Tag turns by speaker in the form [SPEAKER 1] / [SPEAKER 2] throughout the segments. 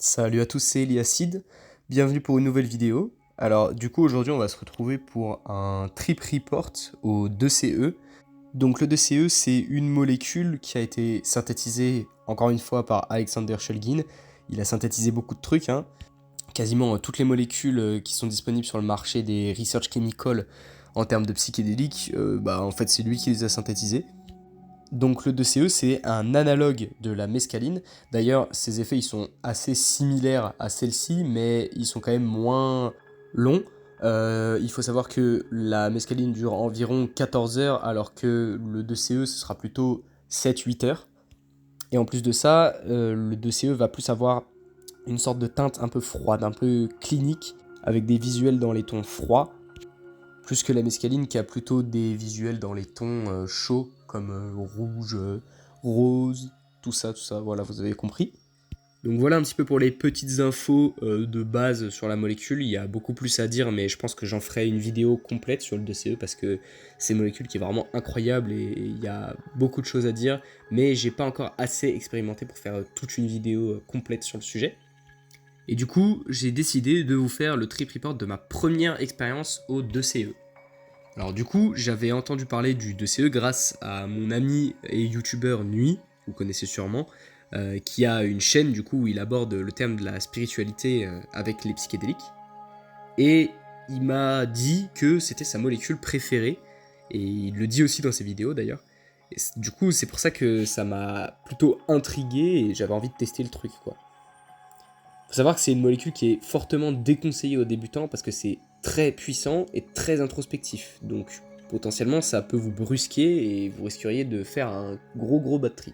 [SPEAKER 1] Salut à tous, c'est Eliacide, bienvenue pour une nouvelle vidéo. Alors du coup aujourd'hui on va se retrouver pour un trip report au 2CE. Donc le 2CE c'est une molécule qui a été synthétisée encore une fois par Alexander Shulgin. Il a synthétisé beaucoup de trucs, hein. Quasiment toutes les molécules qui sont disponibles sur le marché des research chemicals en termes de psychédéliques, en fait c'est lui qui les a synthétisées. Donc le 2CE c'est un analogue de la mescaline. D'ailleurs, ses effets ils sont assez similaires à celle-ci, mais ils sont quand même moins longs. Il faut savoir que la mescaline dure environ 14 heures, alors que le 2CE ce sera plutôt 7-8 heures. Et en plus de ça, le 2CE va plus avoir une sorte de teinte un peu froide, un peu clinique, avec des visuels dans les tons froids, plus que la mescaline qui a plutôt des visuels dans les tons chauds, comme rouge, rose, tout ça, voilà, vous avez compris. Donc voilà un petit peu pour les petites infos de base sur la molécule. Il y a beaucoup plus à dire, mais je pense que j'en ferai une vidéo complète sur le 2CE parce que c'est une molécule qui est vraiment incroyable et il y a beaucoup de choses à dire, mais j'ai pas encore assez expérimenté pour faire toute une vidéo complète sur le sujet. Et du coup, j'ai décidé de vous faire le trip report de ma première expérience au 2CE. Alors du coup, j'avais entendu parler du 2CE grâce à mon ami et youtubeur Nuit, vous connaissez sûrement, qui a une chaîne du coup où il aborde le terme de la spiritualité avec les psychédéliques. Et il m'a dit que c'était sa molécule préférée, et il le dit aussi dans ses vidéos d'ailleurs. Et du coup, c'est pour ça que ça m'a plutôt intrigué et j'avais envie de tester le truc, quoi. Faut savoir que c'est une molécule qui est fortement déconseillée aux débutants parce que c'est très puissant et très introspectif. Donc potentiellement ça peut vous brusquer et vous risqueriez de faire un gros bad trip.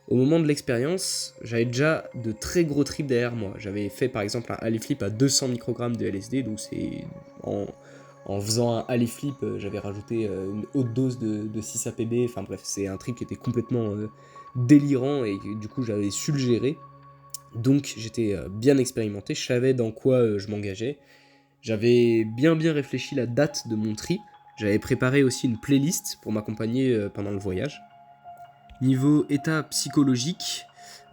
[SPEAKER 1] Au moment de l'expérience, j'avais déjà de très gros trips derrière moi. J'avais fait par exemple un alley flip à 200 microgrammes de LSD, donc c'est en faisant un alley flip, j'avais rajouté une haute dose de 6 APB. Enfin bref, c'est un trip qui était complètement délirant et du coup j'avais su le gérer. Donc j'étais bien expérimenté, je savais dans quoi je m'engageais. J'avais bien réfléchi la date de mon trip. J'avais préparé aussi une playlist pour m'accompagner pendant le voyage. Niveau état psychologique,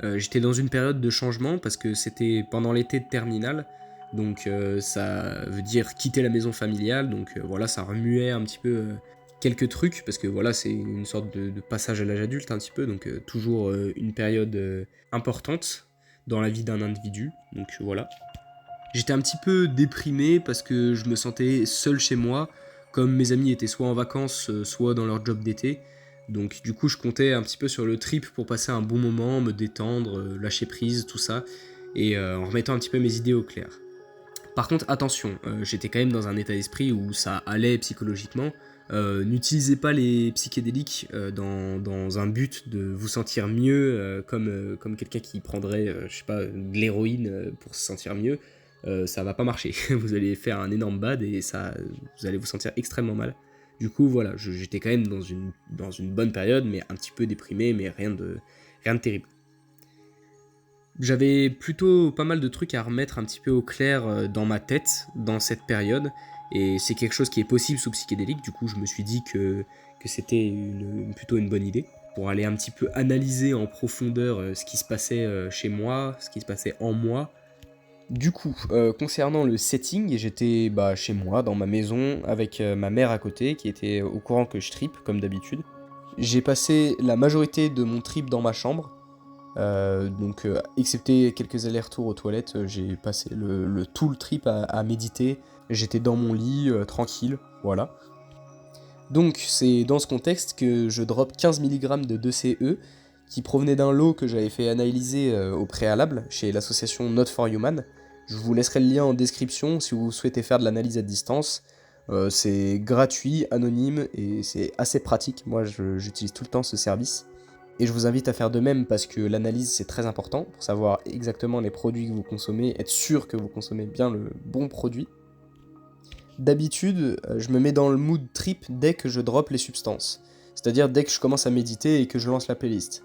[SPEAKER 1] j'étais dans une période de changement parce que c'était pendant l'été de terminale. Donc ça veut dire quitter la maison familiale. Donc voilà, ça remuait un petit peu quelques trucs parce que voilà, c'est une sorte de passage à l'âge adulte un petit peu. Donc toujours une période importante dans la vie d'un individu. Donc voilà. J'étais un petit peu déprimé parce que je me sentais seul chez moi, comme mes amis étaient soit en vacances, soit dans leur job d'été. Donc du coup, je comptais un petit peu sur le trip pour passer un bon moment, me détendre, lâcher prise, tout ça, et en remettant un petit peu mes idées au clair. Par contre, attention, j'étais quand même dans un état d'esprit où ça allait psychologiquement. N'utilisez pas les psychédéliques dans un but de vous sentir mieux, comme quelqu'un qui prendrait, je sais pas, de l'héroïne pour se sentir mieux. Ça va pas marcher. Vous allez faire un énorme bad et ça, vous allez vous sentir extrêmement mal. Du coup, voilà, j'étais quand même dans une bonne période, mais un petit peu déprimé, mais rien de terrible. J'avais plutôt pas mal de trucs à remettre un petit peu au clair dans ma tête dans cette période, et c'est quelque chose qui est possible sous psychédélique, du coup je me suis dit que c'était plutôt une bonne idée, pour aller un petit peu analyser en profondeur ce qui se passait chez moi, ce qui se passait en moi. Du coup, concernant le setting, j'étais chez moi, dans ma maison, avec ma mère à côté, qui était au courant que je trip, comme d'habitude. J'ai passé la majorité de mon trip dans ma chambre, excepté quelques allers-retours aux toilettes, j'ai passé tout le trip à méditer. J'étais dans mon lit, tranquille, voilà. Donc c'est dans ce contexte que je drop 15 mg de 2CE, qui provenait d'un lot que j'avais fait analyser au préalable chez l'association Not for Human. Je vous laisserai le lien en description si vous souhaitez faire de l'analyse à distance. C'est gratuit, anonyme et c'est assez pratique. Moi j'utilise tout le temps ce service. Et je vous invite à faire de même parce que l'analyse c'est très important pour savoir exactement les produits que vous consommez, être sûr que vous consommez bien le bon produit. D'habitude, je me mets dans le mood trip dès que je drop les substances, c'est-à-dire dès que je commence à méditer et que je lance la playlist.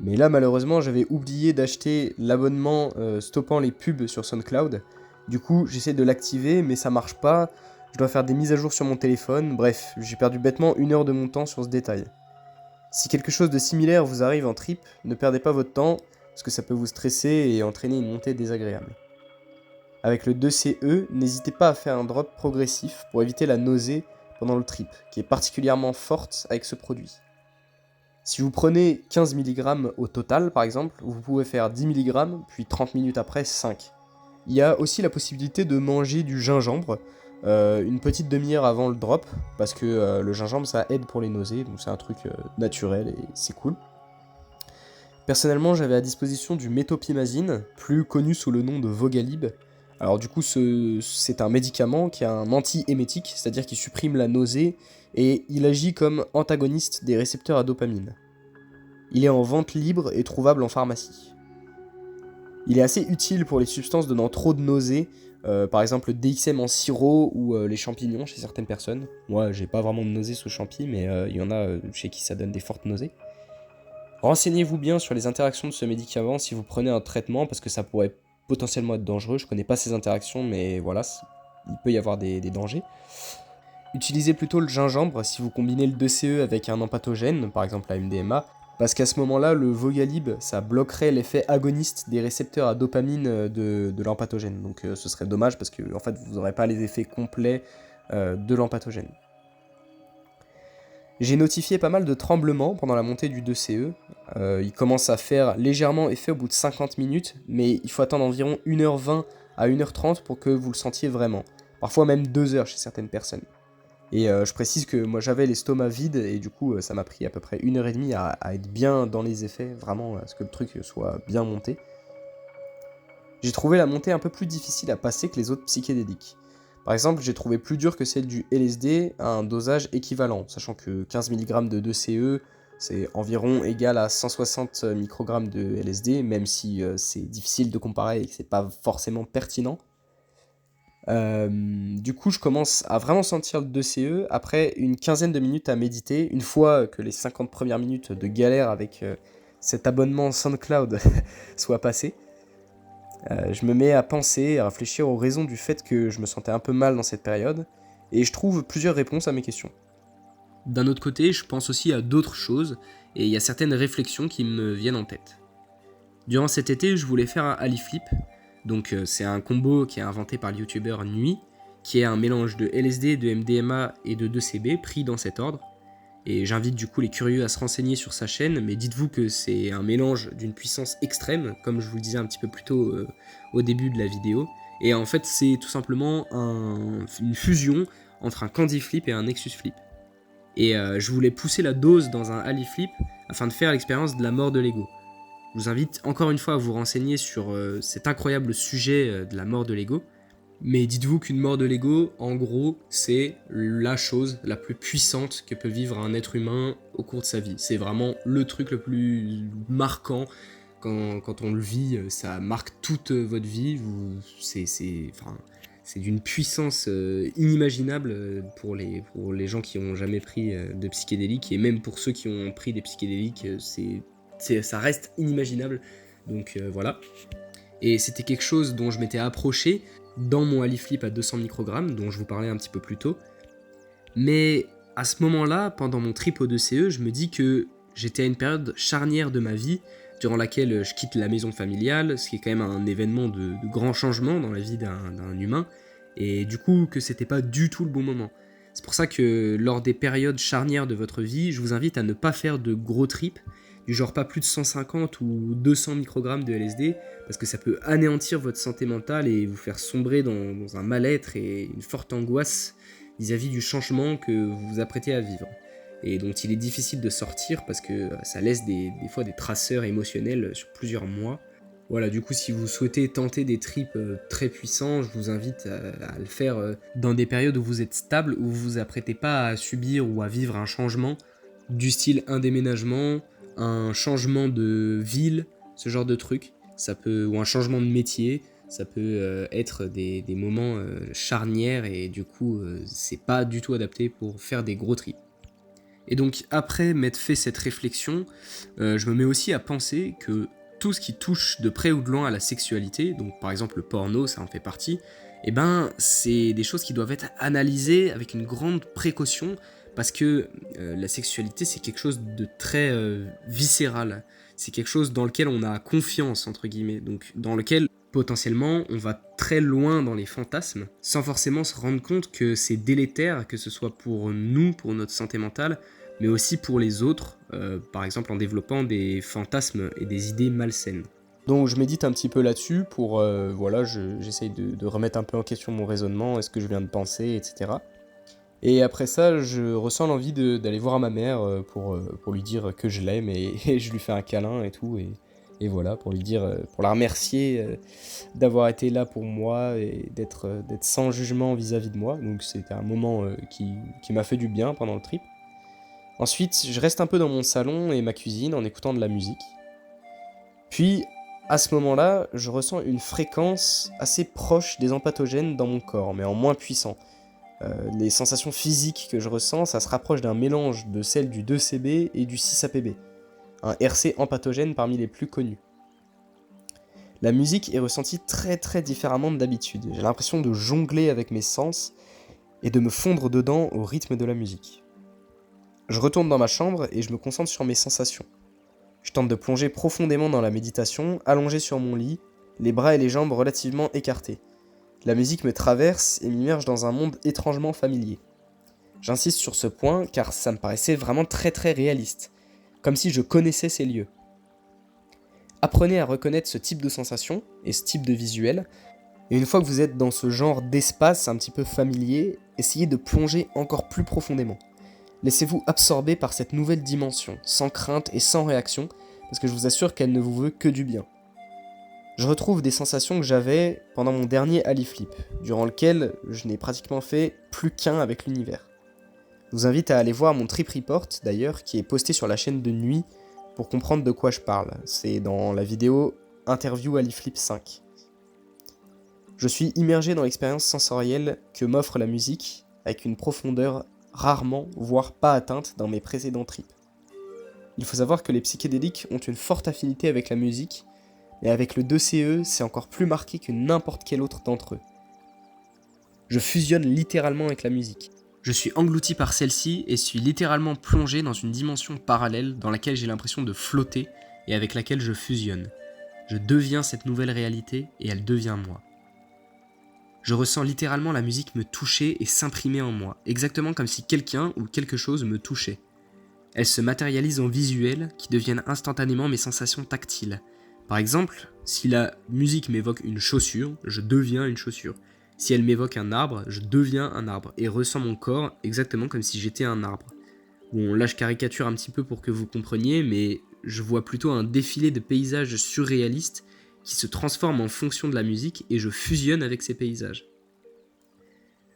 [SPEAKER 1] Mais là malheureusement j'avais oublié d'acheter l'abonnement stoppant les pubs sur SoundCloud, du coup j'essaie de l'activer mais ça marche pas, je dois faire des mises à jour sur mon téléphone, bref, j'ai perdu bêtement 1 heure de mon temps sur ce détail. Si quelque chose de similaire vous arrive en trip, ne perdez pas votre temps, parce que ça peut vous stresser et entraîner une montée désagréable. Avec le 2CE, n'hésitez pas à faire un drop progressif pour éviter la nausée pendant le trip, qui est particulièrement forte avec ce produit. Si vous prenez 15 mg au total par exemple, vous pouvez faire 10 mg, puis 30 minutes après 5. Il y a aussi la possibilité de manger du gingembre une petite demi-heure avant le drop, parce que le gingembre ça aide pour les nausées, donc c'est un truc naturel et c'est cool. Personnellement, j'avais à disposition du méthopiamazine, plus connu sous le nom de Vogalib. Alors du coup, c'est un médicament qui est un anti-émétique, c'est-à-dire qu'il supprime la nausée, et il agit comme antagoniste des récepteurs à dopamine. Il est en vente libre et trouvable en pharmacie. Il est assez utile pour les substances donnant trop de nausées, par exemple le DXM en sirop ou les champignons chez certaines personnes. Moi, j'ai pas vraiment de nausées sous champi, mais il y en a chez qui ça donne des fortes nausées. Renseignez-vous bien sur les interactions de ce médicament si vous prenez un traitement, parce que ça pourrait potentiellement être dangereux. Je connais pas ces interactions, mais voilà, il peut y avoir des dangers. Utilisez plutôt le gingembre si vous combinez le 2CE avec un empathogène, par exemple la MDMA, parce qu'à ce moment-là, le Vogalib, ça bloquerait l'effet agoniste des récepteurs à dopamine de l'empathogène. Donc ce serait dommage parce que en fait, vous n'aurez pas les effets complets de l'empathogène. J'ai notifié pas mal de tremblements pendant la montée du 2CE. Il commence à faire légèrement effet au bout de 50 minutes, mais il faut attendre environ 1h20 à 1h30 pour que vous le sentiez vraiment. Parfois même 2 heures chez certaines personnes. Et je précise que moi j'avais l'estomac vide et du coup ça m'a pris à peu près 1h30 à être bien dans les effets, vraiment à ce que le truc soit bien monté. J'ai trouvé la montée un peu plus difficile à passer que les autres psychédéliques. Par exemple, j'ai trouvé plus dur que celle du LSD à un dosage équivalent, sachant que 15 mg de 2CE, c'est environ égal à 160 microgrammes de LSD, même si c'est difficile de comparer et que c'est pas forcément pertinent. Du coup, je commence à vraiment sentir le 2CE après une quinzaine de minutes à méditer, une fois que les 50 premières minutes de galère avec cet abonnement SoundCloud soient passées. Je me mets à penser, à réfléchir aux raisons du fait que je me sentais un peu mal dans cette période, et je trouve plusieurs réponses à mes questions. D'un autre côté, je pense aussi à d'autres choses, et il y a certaines réflexions qui me viennent en tête. Durant cet été, je voulais faire un Ali Flip, donc c'est un combo qui est inventé par le youtubeur Nuit, qui est un mélange de LSD, de MDMA et de 2CB pris dans cet ordre. Et j'invite du coup les curieux à se renseigner sur sa chaîne, mais dites-vous que c'est un mélange d'une puissance extrême, comme je vous le disais un petit peu plus tôt au début de la vidéo. Et en fait, c'est tout simplement une fusion entre un Candy Flip et un Nexus Flip. Et je voulais pousser la dose dans un Ali Flip afin de faire l'expérience de la mort de l'ego. Je vous invite encore une fois à vous renseigner sur cet incroyable sujet de la mort de l'ego. Mais dites-vous qu'une mort de l'ego, en gros, c'est la chose la plus puissante que peut vivre un être humain au cours de sa vie. C'est vraiment le truc le plus marquant. Quand on le vit, ça marque toute votre vie. C'est d'une puissance inimaginable pour les gens qui n'ont jamais pris de psychédéliques. Et même pour ceux qui ont pris des psychédéliques, ça reste inimaginable. Donc voilà. Et c'était quelque chose dont je m'étais approché dans mon Ali Flip à 200 microgrammes, dont je vous parlais un petit peu plus tôt. Mais à ce moment-là, pendant mon trip au 2CE, je me dis que j'étais à une période charnière de ma vie, durant laquelle je quitte la maison familiale, ce qui est quand même un événement de grand changement dans la vie d'un humain, et du coup que c'était pas du tout le bon moment. C'est pour ça que lors des périodes charnières de votre vie, je vous invite à ne pas faire de gros trips, du genre pas plus de 150 ou 200 microgrammes de LSD, parce que ça peut anéantir votre santé mentale et vous faire sombrer dans un mal-être et une forte angoisse vis-à-vis du changement que vous vous apprêtez à vivre. Et dont il est difficile de sortir parce que ça laisse des fois des traceurs émotionnels sur plusieurs mois. Voilà, du coup, si vous souhaitez tenter des trips très puissants, je vous invite à le faire dans des périodes où vous êtes stable, où vous vous apprêtez pas à subir ou à vivre un changement, du style un déménagement, un changement de ville, ce genre de truc, ou un changement de métier, ça peut être des moments charnières et du coup c'est pas du tout adapté pour faire des gros trips. Et donc après m'être fait cette réflexion, je me mets aussi à penser que tout ce qui touche de près ou de loin à la sexualité, donc par exemple le porno, ça en fait partie, et c'est des choses qui doivent être analysées avec une grande précaution, parce que la sexualité c'est quelque chose de très viscéral. c'est quelque chose dans lequel on a confiance, entre guillemets, donc dans lequel potentiellement on va très loin dans les fantasmes, sans forcément se rendre compte que c'est délétère, que ce soit pour nous, pour notre santé mentale, mais aussi pour les autres, par exemple en développant des fantasmes et des idées malsaines. Donc je médite un petit peu là-dessus pour, j'essaye de remettre un peu en question mon raisonnement, est-ce que je viens de penser, etc. Et après ça, je ressens l'envie d'aller voir ma mère pour lui dire que je l'aime et je lui fais un câlin et tout, et voilà, pour lui dire, pour la remercier d'avoir été là pour moi et d'être sans jugement vis-à-vis de moi. Donc c'était un moment qui m'a fait du bien pendant le trip. Ensuite, je reste un peu dans mon salon et ma cuisine en écoutant de la musique. Puis, à ce moment-là, je ressens une fréquence assez proche des empathogènes dans mon corps, mais en moins puissant. Les sensations physiques que je ressens, ça se rapproche d'un mélange de celles du 2CB et du 6APB, un RC empathogène parmi les plus connus. La musique est ressentie très très différemment de d'habitude. J'ai l'impression de jongler avec mes sens et de me fondre dedans au rythme de la musique. Je retourne dans ma chambre et je me concentre sur mes sensations. Je tente de plonger profondément dans la méditation, allongé sur mon lit, les bras et les jambes relativement écartés. La musique me traverse et m'immerge dans un monde étrangement familier. J'insiste sur ce point car ça me paraissait vraiment très très réaliste, comme si je connaissais ces lieux. Apprenez à reconnaître ce type de sensation et ce type de visuel, et une fois que vous êtes dans ce genre d'espace un petit peu familier, essayez de plonger encore plus profondément. Laissez-vous absorber par cette nouvelle dimension, sans crainte et sans réaction, parce que je vous assure qu'elle ne vous veut que du bien. Je retrouve des sensations que j'avais pendant mon dernier Ali-Flip, durant lequel je n'ai pratiquement fait plus qu'un avec l'univers. Je vous invite à aller voir mon trip report, d'ailleurs, qui est posté sur la chaîne de nuit, pour comprendre de quoi je parle. C'est dans la vidéo Interview Ali-Flip 5. Je suis immergé dans l'expérience sensorielle que m'offre la musique, avec une profondeur rarement, voire pas atteinte dans mes précédents trips. Il faut savoir que les psychédéliques ont une forte affinité avec la musique, mais avec le 2CE, c'est encore plus marqué que n'importe quel autre d'entre eux. Je fusionne littéralement avec la musique. Je suis englouti par celle-ci et suis littéralement plongé dans une dimension parallèle dans laquelle j'ai l'impression de flotter et avec laquelle je fusionne. Je deviens cette nouvelle réalité et elle devient moi. Je ressens littéralement la musique me toucher et s'imprimer en moi, exactement comme si quelqu'un ou quelque chose me touchait. Elle se matérialise en visuels qui deviennent instantanément mes sensations tactiles. Par exemple, si la musique m'évoque une chaussure, je deviens une chaussure. Si elle m'évoque un arbre, je deviens un arbre et ressens mon corps exactement comme si j'étais un arbre. Bon, là je caricature un petit peu pour que vous compreniez, mais je vois plutôt un défilé de paysages surréalistes qui se transforment en fonction de la musique et je fusionne avec ces paysages.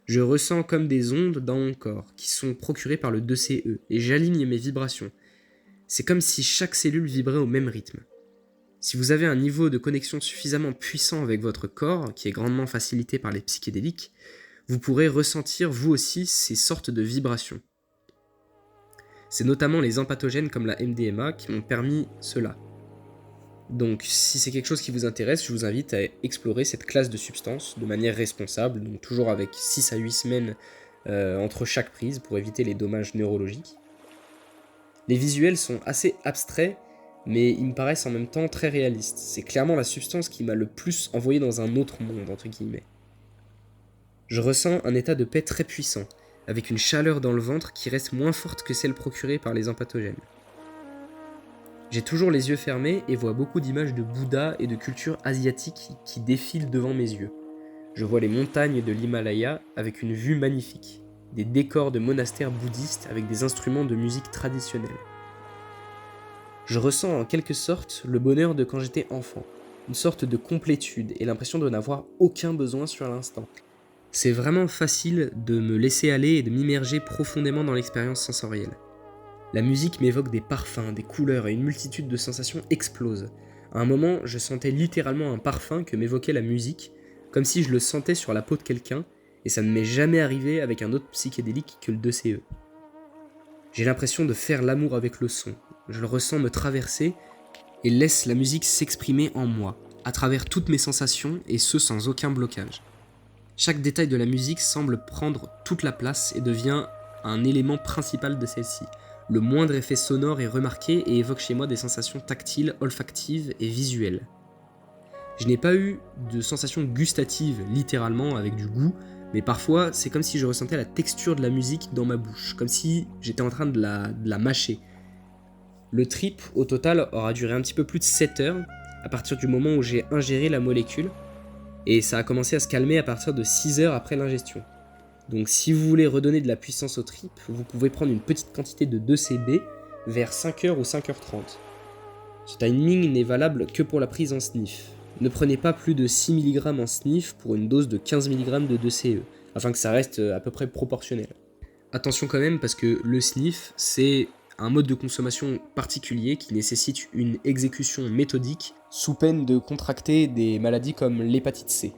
[SPEAKER 1] Je ressens comme des ondes dans mon corps qui sont procurées par le 2CE et j'aligne mes vibrations. C'est comme si chaque cellule vibrait au même rythme. Si vous avez un niveau de connexion suffisamment puissant avec votre corps, qui est grandement facilité par les psychédéliques, vous pourrez ressentir vous aussi ces sortes de vibrations. C'est notamment les empathogènes comme la MDMA qui m'ont permis cela. Donc si c'est quelque chose qui vous intéresse, je vous invite à explorer cette classe de substances de manière responsable, donc toujours avec 6 à 8 semaines entre chaque prise pour éviter les dommages neurologiques. Les visuels sont assez abstraits, mais ils me paraissent en même temps très réalistes. C'est clairement la substance qui m'a le plus envoyé dans un autre monde, entre guillemets. Je ressens un état de paix très puissant, avec une chaleur dans le ventre qui reste moins forte que celle procurée par les empathogènes. J'ai toujours les yeux fermés et vois beaucoup d'images de Bouddha et de culture asiatique qui défilent devant mes yeux. Je vois les montagnes de l'Himalaya avec une vue magnifique, des décors de monastères bouddhistes avec des instruments de musique traditionnelle. Je ressens en quelque sorte le bonheur de quand j'étais enfant, une sorte de complétude et l'impression de n'avoir aucun besoin sur l'instant. C'est vraiment facile de me laisser aller et de m'immerger profondément dans l'expérience sensorielle. La musique m'évoque des parfums, des couleurs et une multitude de sensations explosent. À un moment, je sentais littéralement un parfum que m'évoquait la musique, comme si je le sentais sur la peau de quelqu'un, et ça ne m'est jamais arrivé avec un autre psychédélique que le 2CE. J'ai l'impression de faire l'amour avec le son. Je le ressens me traverser et laisse la musique s'exprimer en moi, à travers toutes mes sensations et ce sans aucun blocage. Chaque détail de la musique semble prendre toute la place et devient un élément principal de celle-ci.
[SPEAKER 2] Le moindre effet sonore est remarqué et évoque chez moi des sensations tactiles, olfactives et visuelles. Je n'ai pas eu de sensation gustative, littéralement, avec du goût, mais parfois c'est comme si je ressentais la texture de la musique dans ma bouche, comme si j'étais en train de la mâcher. Le trip, au total, aura duré un petit peu plus de 7 heures, à partir du moment où j'ai ingéré la molécule, et ça a commencé à se calmer à partir de 6 heures après l'ingestion. Donc si vous voulez redonner de la puissance au trip, vous pouvez prendre une petite quantité de 2CB vers 5h ou 5h30. Ce timing n'est valable que pour la prise en sniff. Ne prenez pas plus de 6 mg en sniff pour une dose de 15 mg de 2CE, afin que ça reste à peu près proportionnel. Attention quand même parce que le sniff, c'est un mode de consommation particulier qui nécessite une exécution méthodique
[SPEAKER 1] sous peine de contracter des maladies comme l'hépatite C.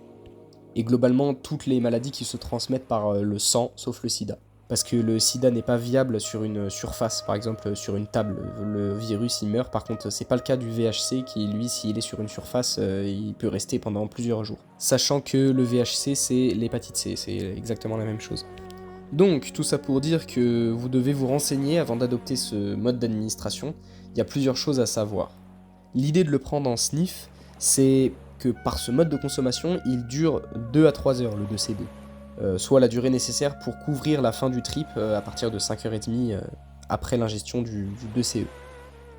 [SPEAKER 1] Et globalement, toutes les maladies qui se transmettent par le sang, sauf le sida. Parce que le sida n'est pas viable sur une surface, par exemple sur une table. Le virus, il meurt. Par contre, c'est pas le cas du VHC qui, lui, s'il est sur une surface, il peut rester pendant plusieurs jours. Sachant que le VHC, c'est l'hépatite C, c'est exactement la même chose. Donc, tout ça pour dire que vous devez vous renseigner avant d'adopter ce mode d'administration. Il y a plusieurs choses à savoir. L'idée de le prendre en sniff, c'est que par ce mode de consommation, il dure 2 à 3 heures le 2CB. Soit la durée nécessaire pour couvrir la fin du trip à partir de 5h30 après l'ingestion du 2CE.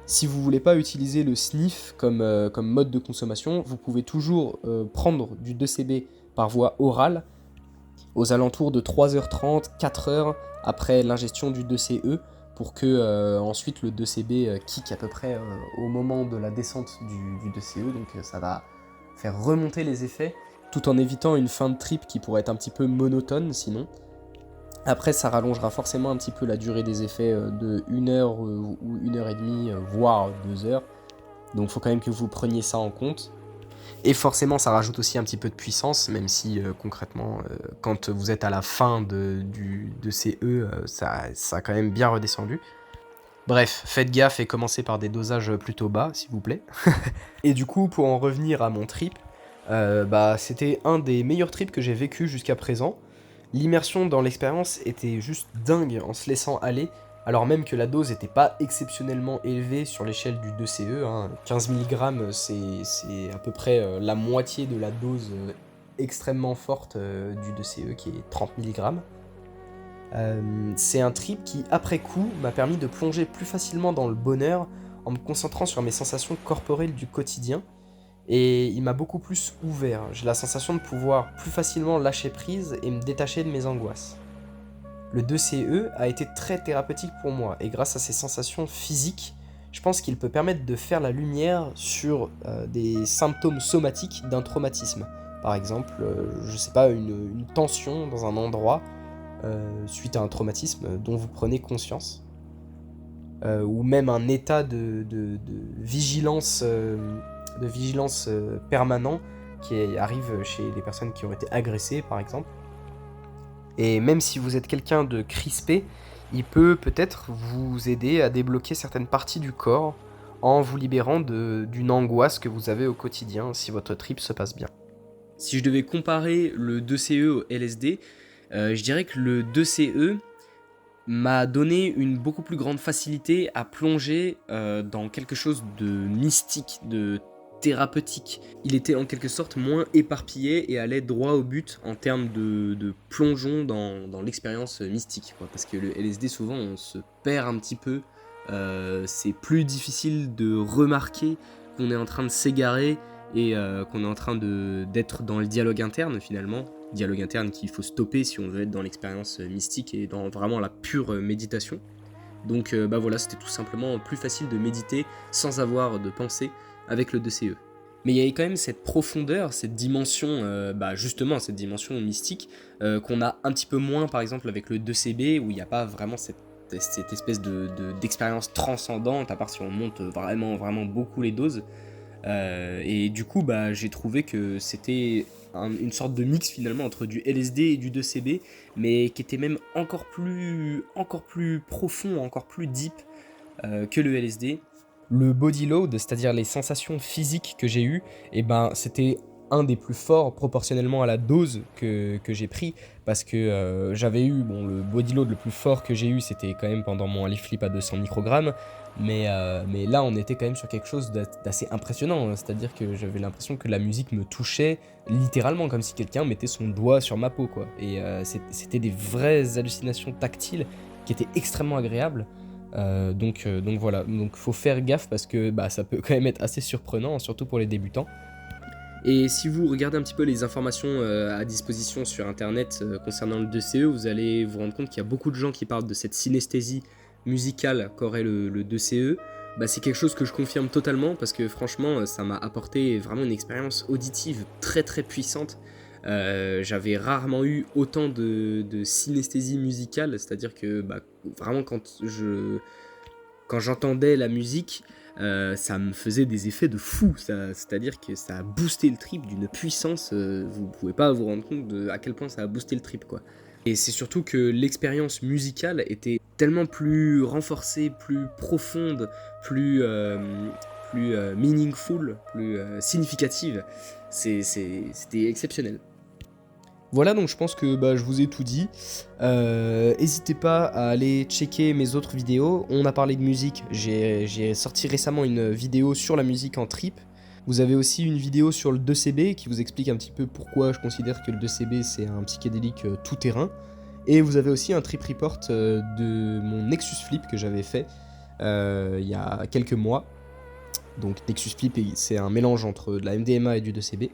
[SPEAKER 1] Si vous voulez pas utiliser le sniff comme mode de consommation, vous pouvez toujours prendre du 2CB par voie orale aux alentours de 3h30, 4h après l'ingestion du 2CE pour que ensuite le 2CB kick à peu près au moment de la descente du 2CE, donc ça va faire remonter les effets tout en évitant une fin de trip qui pourrait être un petit peu monotone sinon. Après ça rallongera forcément un petit peu la durée des effets de 1 heure ou 1h30 voire 2 heures, donc il faut quand même que vous preniez ça en compte. Et forcément ça rajoute aussi un petit peu de puissance, même si concrètement quand vous êtes à la fin de CE, ça a quand même bien redescendu. Bref, faites gaffe et commencez par des dosages plutôt bas s'il vous plaît. Et du coup pour en revenir à mon trip, c'était un des meilleurs trips que j'ai vécu jusqu'à présent. L'immersion dans l'expérience était juste dingue en se laissant aller, alors même que la dose n'était pas exceptionnellement élevée sur l'échelle du 2CE. 15 mg, c'est à peu près la moitié de la dose extrêmement forte du 2CE qui est 30 mg. C'est un trip qui, après coup, m'a permis de plonger plus facilement dans le bonheur en me concentrant sur mes sensations corporelles du quotidien. Et il m'a beaucoup plus ouvert. J'ai la sensation de pouvoir plus facilement lâcher prise et me détacher de mes angoisses. Le 2CE a été très thérapeutique pour moi, et grâce à ces sensations physiques, je pense qu'il peut permettre de faire la lumière sur des symptômes somatiques d'un traumatisme. Par exemple, une tension dans un endroit suite à un traumatisme dont vous prenez conscience. Ou même un état de vigilance permanent qui arrive chez les personnes qui ont été agressées par exemple. Et même si vous êtes quelqu'un de crispé, il peut peut-être vous aider à débloquer certaines parties du corps en vous libérant d'une angoisse que vous avez au quotidien si votre trip se passe bien.
[SPEAKER 2] Si je devais comparer le 2CE au LSD, je dirais que le 2CE m'a donné une beaucoup plus grande facilité à plonger dans quelque chose de mystique, de thérapeutique. Il était en quelque sorte moins éparpillé et allait droit au but en termes de plongeon dans l'expérience mystique, quoi. Parce que le LSD, souvent, on se perd un petit peu. C'est plus difficile de remarquer qu'on est en train de s'égarer et qu'on est en train d'être dans le dialogue interne, finalement. Dialogue interne qu'il faut stopper si on veut être dans l'expérience mystique et dans vraiment la pure méditation. Donc voilà, c'était tout simplement plus facile de méditer sans avoir de pensée avec le 2CE. Mais il y avait quand même cette profondeur, cette dimension, justement cette dimension mystique qu'on a un petit peu moins par exemple avec le 2CB où il n'y a pas vraiment cette espèce d'expérience transcendante à part si on monte vraiment, vraiment beaucoup les doses. Et du coup j'ai trouvé que c'était une sorte de mix finalement entre du LSD et du 2CB, mais qui était même encore plus profond, encore plus deep que le LSD. Le body load, c'est-à-dire les sensations physiques que j'ai eues, c'était
[SPEAKER 1] un des plus forts proportionnellement à la dose que j'ai pris, parce que j'avais eu, bon, le body load le plus fort que j'ai eu, c'était quand même pendant mon lift flip à 200 microgrammes, mais là on était quand même sur quelque chose d'assez impressionnant, hein. C'est-à-dire que j'avais l'impression que la musique me touchait littéralement, comme si quelqu'un mettait son doigt sur ma peau, quoi. Et c'était des vraies hallucinations tactiles qui étaient extrêmement agréables. Donc voilà, donc faut faire gaffe parce que bah, ça peut quand même être assez surprenant, surtout pour les débutants.
[SPEAKER 2] Et si vous regardez un petit peu les informations à disposition sur internet concernant le 2CE, vous allez vous rendre compte qu'il y a beaucoup de gens qui parlent de cette synesthésie musicale qu'aurait le 2CE. Bah, c'est quelque chose que je confirme totalement parce que franchement ça m'a apporté vraiment une expérience auditive très très puissante. J'avais rarement eu autant de synesthésie musicale, c'est-à-dire que bah, vraiment quand j'entendais la musique, ça me faisait des effets de fou, c'est-à-dire que ça a boosté le trip d'une puissance, vous pouvez pas vous rendre compte à quel point ça a boosté le trip, quoi. Et c'est surtout que l'expérience musicale était tellement plus renforcée, plus profonde, plus meaningful, plus significative. C'était exceptionnel.
[SPEAKER 1] Voilà, donc je pense que bah, je vous ai tout dit. N'hésitez pas à aller checker mes autres vidéos. On a parlé de musique, j'ai sorti récemment une vidéo sur la musique en trip. Vous avez aussi une vidéo sur le 2CB qui vous explique un petit peu pourquoi je considère que le 2CB c'est un psychédélique tout terrain. Et vous avez aussi un trip report de mon Nexus Flip que j'avais fait il y a quelques mois. Donc Nexus Flip c'est un mélange entre de la MDMA et du 2CB.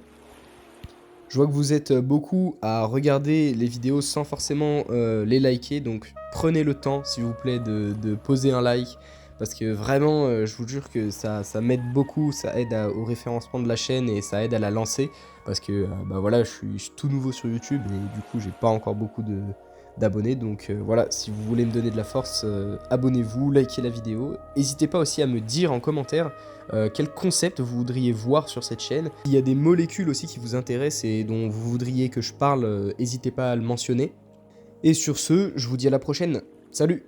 [SPEAKER 1] Je vois que vous êtes beaucoup à regarder les vidéos sans forcément les liker, donc prenez le temps s'il vous plaît de poser un like, parce que vraiment je vous jure que ça m'aide beaucoup, ça aide au référencement de la chaîne et ça aide à la lancer, parce que bah voilà, je suis tout nouveau sur YouTube et du coup j'ai pas encore beaucoup d'abonnés, donc voilà, si vous voulez me donner de la force, abonnez-vous, likez la vidéo, n'hésitez pas aussi à me dire en commentaire quel concept vous voudriez voir sur cette chaîne. Il y a des molécules aussi qui vous intéressent et dont vous voudriez que je parle, n'hésitez pas à le mentionner. Et sur ce, je vous dis à la prochaine, salut!